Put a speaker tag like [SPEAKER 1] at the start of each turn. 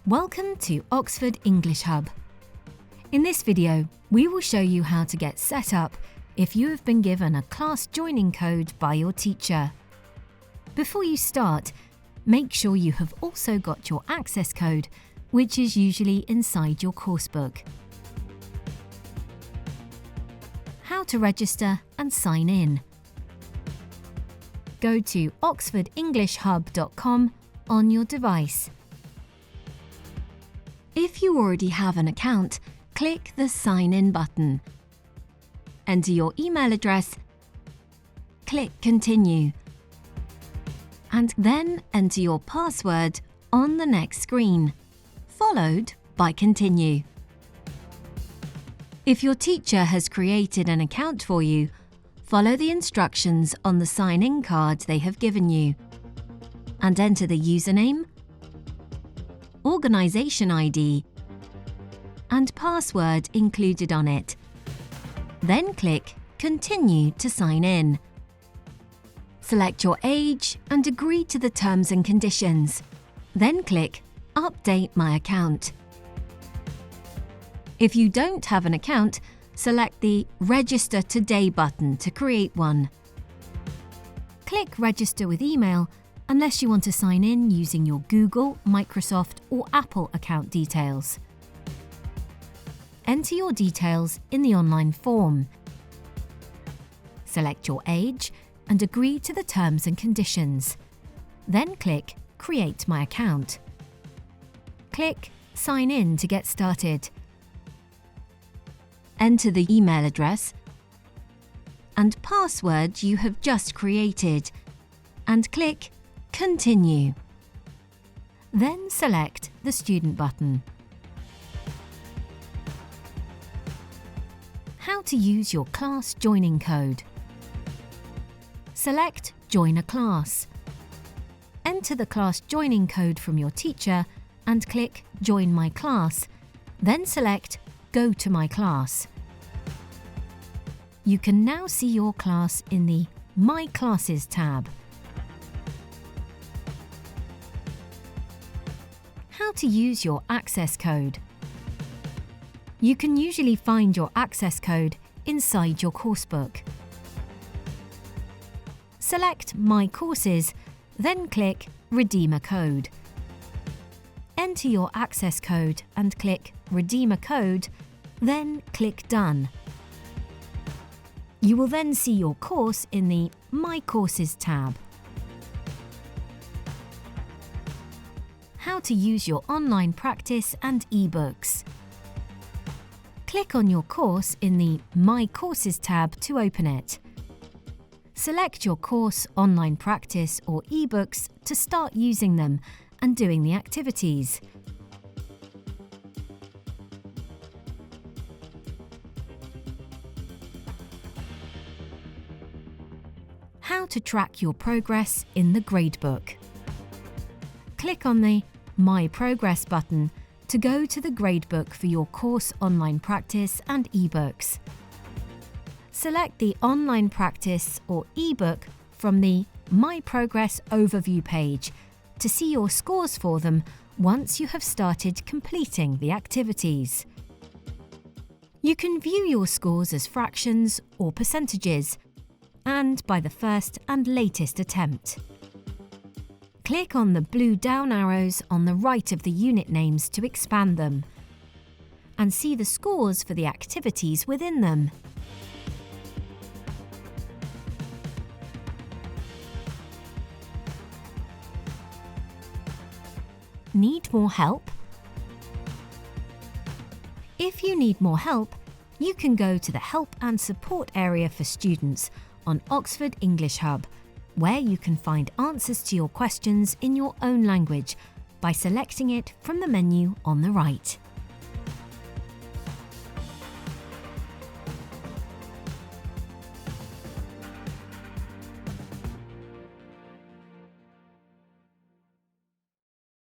[SPEAKER 1] Welcome to Oxford English Hub. In this video, we will show you how to get set up if you have been given a class joining code by your teacher. Before you start, make sure you have also got your access code, which is usually inside your coursebook. How to register and sign in. Go to oxfordenglishhub.com on your device. If you already have an account, click the Sign In button. Enter your email address, click Continue, and then enter your password on the next screen, followed by Continue. If your teacher has created an account for you, follow the instructions on the sign-in card they have given you and enter the username, organisation ID, and password included on it. Then click Continue to sign in. Select your age and agree to the terms and conditions. Then click Update my account. If you don't have an account, select the Register Today button to create one. Click Register with email unless you want to sign in using your Google, Microsoft or Apple account details. Enter your details in the online form. Select your age and agree to the terms and conditions. Then click Create my account. Click Sign in to get started. Enter the email address and password you have just created and click Continue. Then select the Student button. How to use your class joining code. Select Join a class. Enter the class joining code from your teacher and click Join my class, then select Go to my class. You can now see your class in the My Classes tab. How to use your access code. You can usually find your access code inside your coursebook. Select My Courses, then click Redeem a code. Enter your access code and click Redeem a code, then click Done. You will then see your course in the My Courses tab. How to use your online practice and ebooks. Click on your course in the My Courses tab to open it. Select your course, online practice or ebooks to start using them and doing the activities. How to track your progress in the gradebook. Click on the My Progress button to go to the gradebook for your course online practice and ebooks. Select the online practice or ebook from the My Progress overview page to see your scores for them once you have started completing the activities. You can view your scores as fractions or percentages and by the first and latest attempt. Click on the blue down arrows on the right of the unit names to expand them and see the scores for the activities within them. Need more help? If you need more help, you can go to the Help and Support area for students on Oxford English Hub, where you can find answers to your questions in your own language by selecting it from the menu on the right.